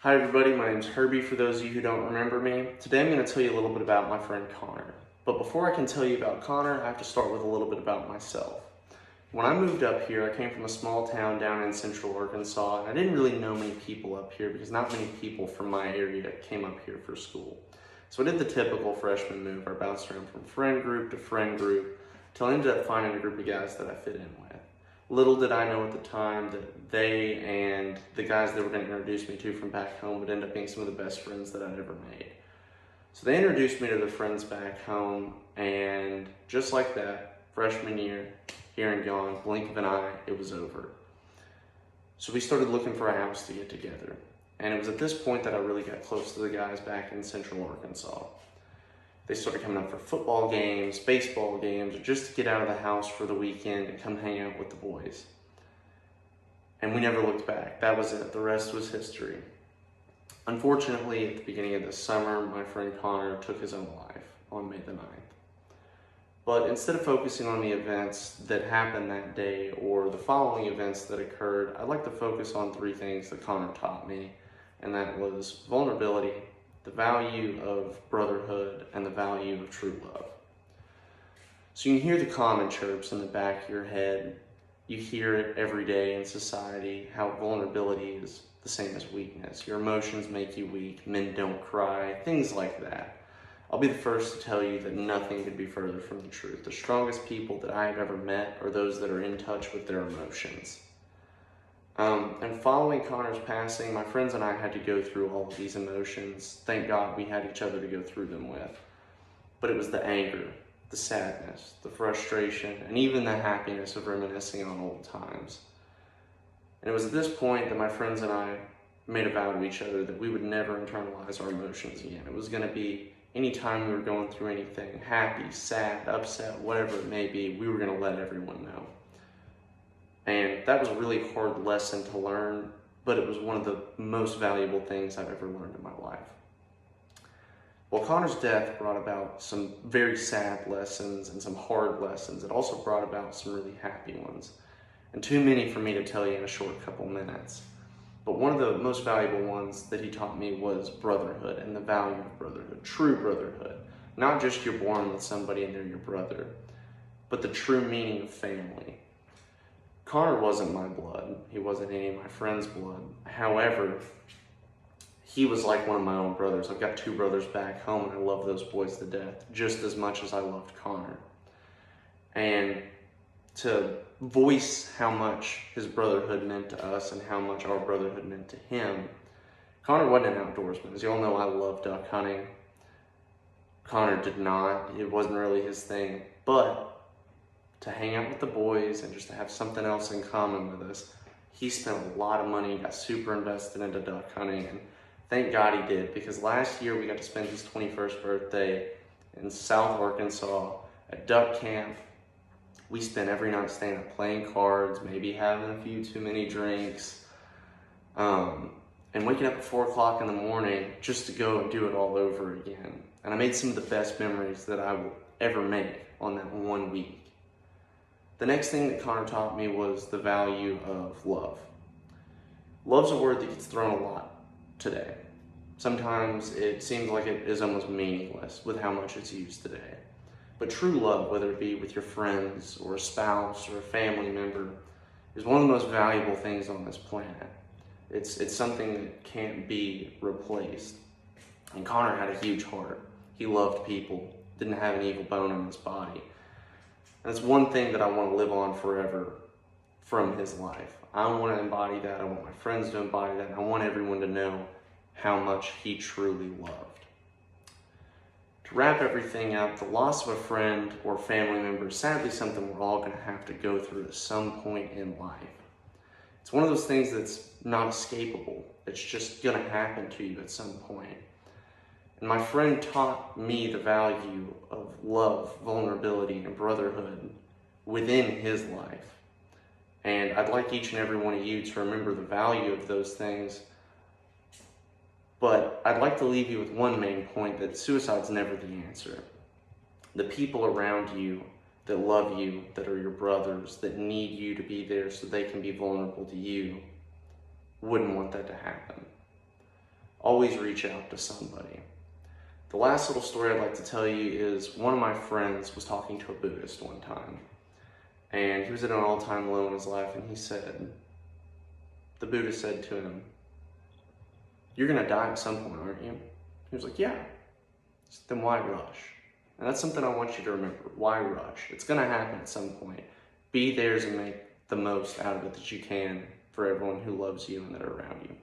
Hi everybody, my name's Herbie for those of you who don't remember me. Today I'm going to tell you a little bit about my friend Connor. But before I can tell you about Connor, I have to start with a little bit about myself. When I moved up here, I came from a small town down in central Arkansas, and I didn't really know many people up here because not many people from my area came up here for school. So I did the typical freshman move. I bounced around from friend group to friend group until I ended up finding a group of guys that I fit in with. Little did I know at the time that they and the guys they were going to introduce me to from back home would end up being some of the best friends that I'd ever made. So they introduced me to their friends back home, and just like that, freshman year, here and gone, blink of an eye, it was over. So we started looking for a house to get together. And it was at this point that I really got close to the guys back in central Arkansas. They started coming up for football games, baseball games, or just to get out of the house for the weekend and come hang out with the boys. And we never looked back. That was it. The rest was history. Unfortunately, at the beginning of this summer, my friend Connor took his own life on May the 9th. But instead of focusing on the events that happened that day or the following events that occurred, I'd like to focus on three things that Connor taught me, and that was vulnerability, the value of brotherhood, and the value of true love. So you can hear the common chirps in the back of your head. You hear it every day in society, how vulnerability is the same as weakness. Your emotions make you weak, men don't cry, things like that. I'll be the first to tell you that nothing could be further from the truth. The strongest people that I have ever met are those that are in touch with their emotions. And following Connor's passing, my friends and I had to go through all of these emotions. Thank God we had each other to go through them with. But it was the anger, the sadness, the frustration, and even the happiness of reminiscing on old times. And it was at this point that my friends and I made a vow to each other that we would never internalize our emotions again. It was going to be anytime we were going through anything, happy, sad, upset, whatever it may be, we were going to let everyone know. And that was a really hard lesson to learn, but it was one of the most valuable things I've ever learned in my life. While Connor's death brought about some very sad lessons and some hard lessons, it also brought about some really happy ones. And too many for me to tell you in a short couple minutes. But one of the most valuable ones that he taught me was brotherhood and the value of brotherhood, true brotherhood. Not just you're born with somebody and they're your brother, but the true meaning of family. Connor wasn't my blood. He wasn't any of my friends' blood. However, he was like one of my own brothers. I've got two brothers back home, and I love those boys to death, just as much as I loved Connor. And to voice how much his brotherhood meant to us and how much our brotherhood meant to him, Connor wasn't an outdoorsman. As you all know, I love duck hunting. Connor did not. It wasn't really his thing. But to hang out with the boys and just to have something else in common with us, he spent a lot of money, got super invested into duck hunting, and thank God he did, because last year we got to spend his 21st birthday in South Arkansas at duck camp. We spent every night staying up playing cards, maybe having a few too many drinks, and waking up at 4 o'clock in the morning just to go and do it all over again. And I made some of the best memories that I will ever make on that 1 week. The next thing that Connor taught me was the value of love. Love's a word that gets thrown a lot today. Sometimes it seems like it is almost meaningless with how much it's used today. But true love, whether it be with your friends or a spouse or a family member, is one of the most valuable things on this planet. It's something that can't be replaced. And Connor had a huge heart. He loved people, didn't have an evil bone in his body. And it's one thing that I want to live on forever from his life. I want to embody that. I want my friends to embody that. And I want everyone to know how much he truly loved. To wrap everything up, the loss of a friend or family member is sadly something we're all going to have to go through at some point in life. It's one of those things that's not escapable. It's just going to happen to you at some point. And my friend taught me the value of love, vulnerability, and brotherhood within his life. And I'd like each and every one of you to remember the value of those things. But I'd like to leave you with one main point, that suicide's never the answer. The people around you that love you, that are your brothers, that need you to be there so they can be vulnerable to you, wouldn't want that to happen. always reach out to somebody. The last little story I'd like to tell you is one of my friends was talking to a Buddhist one time, and he was at an all-time low in his life, and the Buddha said to him, "You're gonna die at some point, aren't you?" He was like, "Yeah." Then why rush? And that's something I want you to remember. Why rush? It's gonna happen at some point. Be theirs and make the most out of it that you can for everyone who loves you and that are around you.